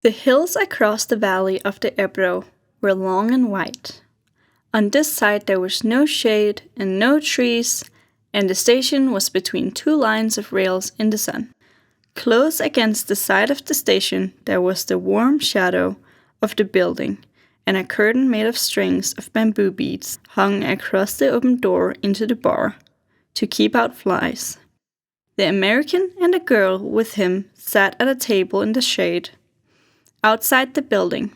The hills across the valley of the Ebro were long and white. On this side there was no shade and no trees, and the station was between two lines of rails in the sun. Close against the side of the station there was the warm shadow of the building, and a curtain made of strings of bamboo beads hung across the open door into the bar to keep out flies. The American and a girl with him sat at a table in the shade outside the building.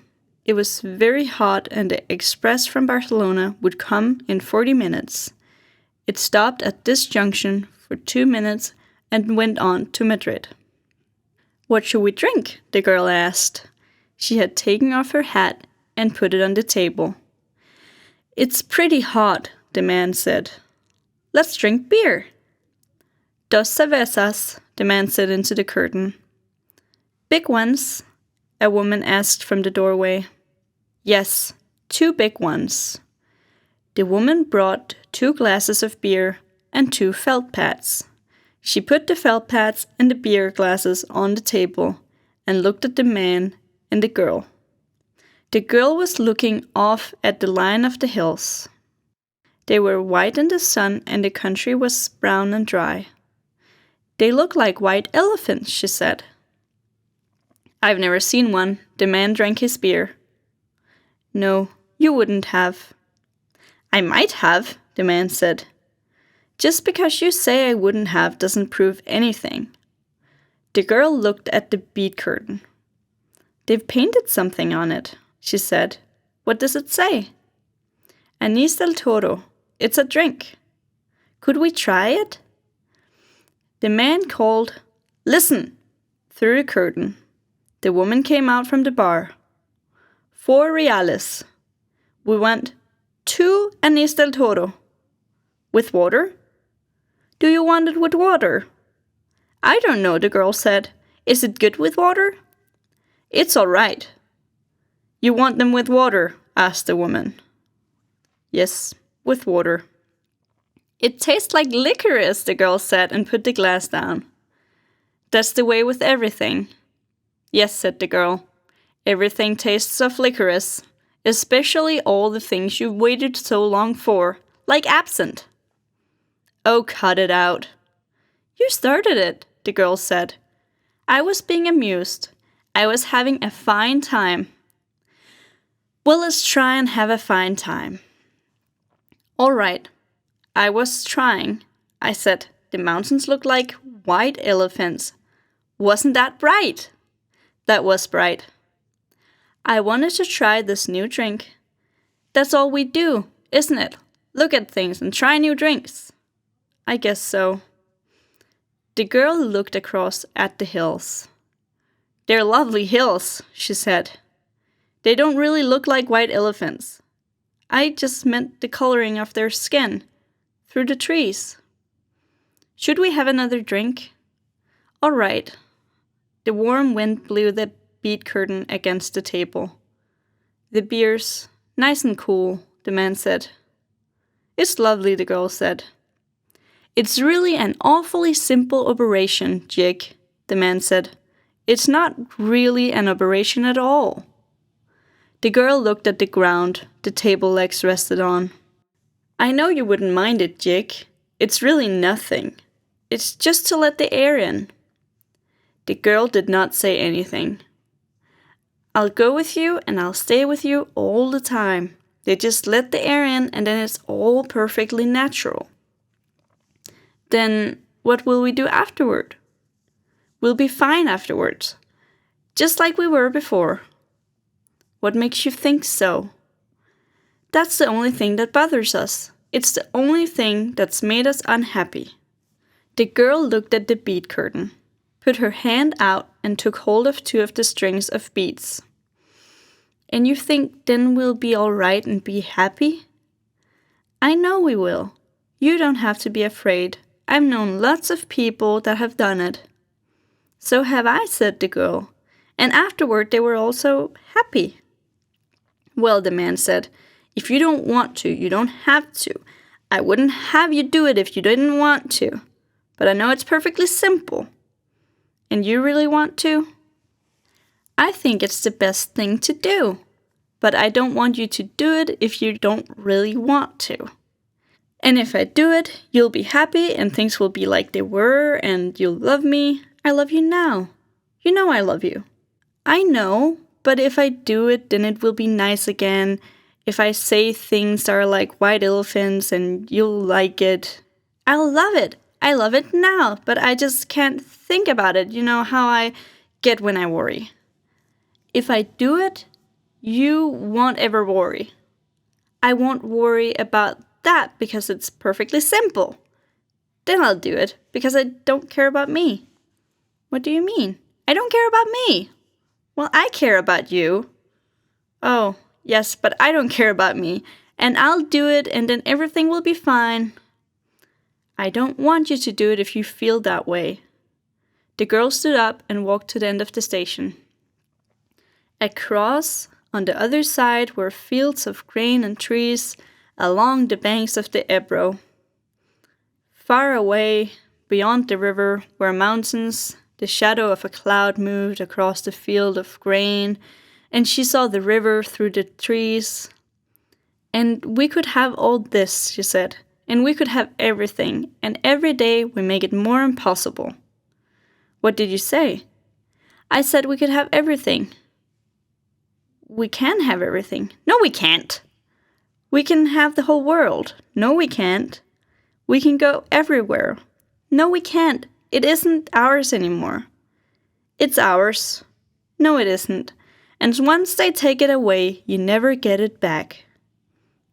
It was very hot and the express from Barcelona would come in 40 minutes. It stopped at this junction for 2 minutes and went on to Madrid. "What should we drink?" the girl asked. She had taken off her hat and put it on the table. "It's pretty hot," the man said. "Let's drink beer." "Dos cervezas," the man said into the curtain. "Big ones?" a woman asked from the doorway. "Yes, 2 big ones." The woman brought 2 glasses of beer and 2 felt pads. She put the felt pads and the beer glasses on the table and looked at the man and the girl. The girl was looking off at the line of the hills. They were white in the sun and the country was brown and dry. "They look like white elephants," she said. "I've never seen one." The man drank his beer. "No, you wouldn't have." "I might have," the man said. "Just because you say I wouldn't have doesn't prove anything." The girl looked at the bead curtain. "They've painted something on it," she said. "What does it say?" "Anís del Toro. It's a drink. Could we try it?" The man called, "Listen!" through the curtain. The woman came out from the bar. 4 reales. We want 2 Anís del Toro. With water? Do you want it with water? I don't know, the girl said. Is it good with water? It's all right. You want them with water? Asked the woman. Yes, with water. It tastes like licorice, the girl said and put the glass down. That's the way with everything. Yes, said the girl. Everything tastes of licorice, especially all the things you've waited so long for, like absinthe. Oh, cut it out. You started it, the girl said. I was being amused. I was having a fine time. Well, let's try and have a fine time. All right. I was trying. I said, the mountains look like white elephants. Wasn't that bright? That was bright. I wanted to try this new drink. That's all we do, isn't it? Look at things and try new drinks. I guess so. The girl looked across at the hills. They're lovely hills, she said. They don't really look like white elephants. I just meant the coloring of their skin through the trees. Should we have another drink? All right. The warm wind blew the bead curtain against the table. The beer's nice and cool, the man said. It's lovely, the girl said. It's really an awfully simple operation, Jig, the man said. It's not really an operation at all. The girl looked at the ground the table legs rested on. I know you wouldn't mind it, Jig. It's really nothing. It's just to let the air in. The girl did not say anything. I'll go with you and I'll stay with you all the time. They just let the air in and then it's all perfectly natural. Then what will we do afterward? We'll be fine afterwards, just like we were before. What makes you think so? That's the only thing that bothers us. It's the only thing that's made us unhappy. The girl looked at the bead curtain, put her hand out and took hold of 2 of the strings of beads. And you think then we'll be all right and be happy? I know we will. You don't have to be afraid. I've known lots of people that have done it. So have I, said the girl. And afterward they were also happy. Well, the man said, if you don't want to, you don't have to. I wouldn't have you do it if you didn't want to. But I know it's perfectly simple. And you really want to? I think it's the best thing to do. But I don't want you to do it if you don't really want to. And if I do it, you'll be happy and things will be like they were and you'll love me. I love you now. You know I love you. I know, but if I do it, then it will be nice again. If I say things that are like white elephants and you'll like it, I'll love it. I love it now, but I just can't think about it. You know how I get when I worry. If I do it, you won't ever worry. I won't worry about that because it's perfectly simple. Then I'll do it because I don't care about me. What do you mean? I don't care about me. Well, I care about you. Oh, yes, but I don't care about me. And I'll do it and then everything will be fine. I don't want you to do it if you feel that way. The girl stood up and walked to the end of the station. Across, on the other side, were fields of grain and trees along the banks of the Ebro. Far away, beyond the river, were mountains. The shadow of a cloud moved across the field of grain, and she saw the river through the trees. And we could have all this, she said, and we could have everything, and every day we make it more impossible. What did you say? I said we could have everything. We can have everything. No, we can't. We can have the whole world. No, we can't. We can go everywhere. No, we can't. It isn't ours anymore. It's ours. No, it isn't. And once they take it away, you never get it back.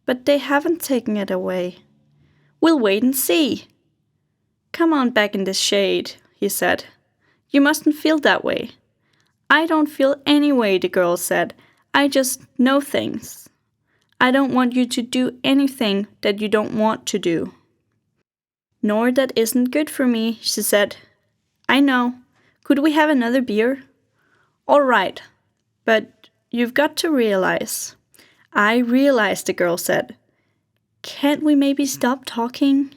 But they haven't taken it away. We'll wait and see. Come on back in the shade, he said. You mustn't feel that way. I don't feel any way, the girl said. I just know things. I don't want you to do anything that you don't want to do. Nor that isn't good for me, she said. I know. Could we have another beer? All right. But you've got to realize. I realize, the girl said. Can't we maybe stop talking?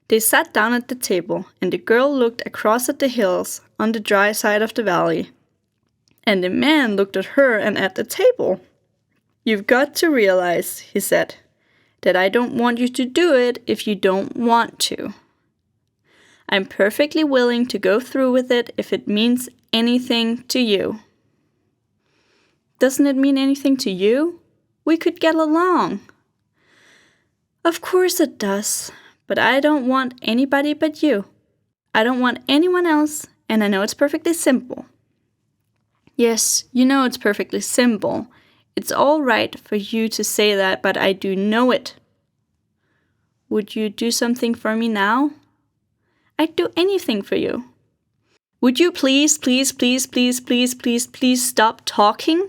They sat down at the table, and the girl looked across at the hills on the dry side of the valley. And the man looked at her and at the table. You've got to realize, he said, that I don't want you to do it if you don't want to. I'm perfectly willing to go through with it if it means anything to you. Doesn't it mean anything to you? We could get along. Of course it does, but I don't want anybody but you. I don't want anyone else, and I know it's perfectly simple. Yes, you know it's perfectly simple. It's all right for you to say that, but I do know it. Would you do something for me now? I'd do anything for you. Would you please stop talking?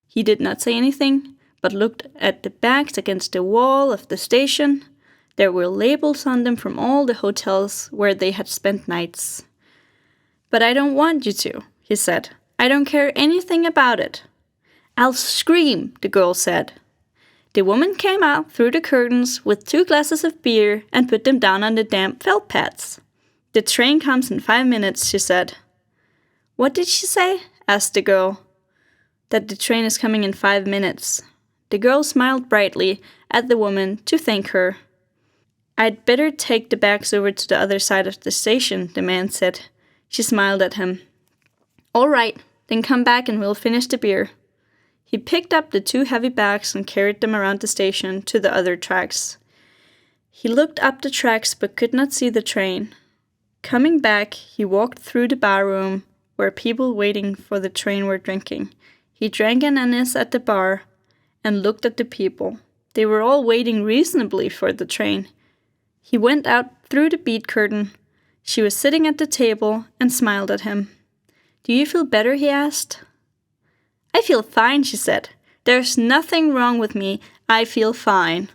He did not say anything, but looked at the bags against the wall of the station. There were labels on them from all the hotels where they had spent nights. But I don't want you to, he said. I don't care anything about it. I'll scream, the girl said. The woman came out through the curtains with 2 glasses of beer and put them down on the damp felt pads. The train comes in 5 minutes, she said. What did she say? Asked the girl. That the train is coming in 5 minutes. The girl smiled brightly at the woman to thank her. I'd better take the bags over to the other side of the station, the man said. She smiled at him. All right, then come back and we'll finish the beer. He picked up the 2 heavy bags and carried them around the station to the other tracks. He looked up the tracks but could not see the train. Coming back, he walked through the bar room where people waiting for the train were drinking. He drank an anise at the bar and looked at the people. They were all waiting reasonably for the train. He went out through the bead curtain. She was sitting at the table and smiled at him. Do you feel better? He asked. I feel fine, she said. There's nothing wrong with me. I feel fine.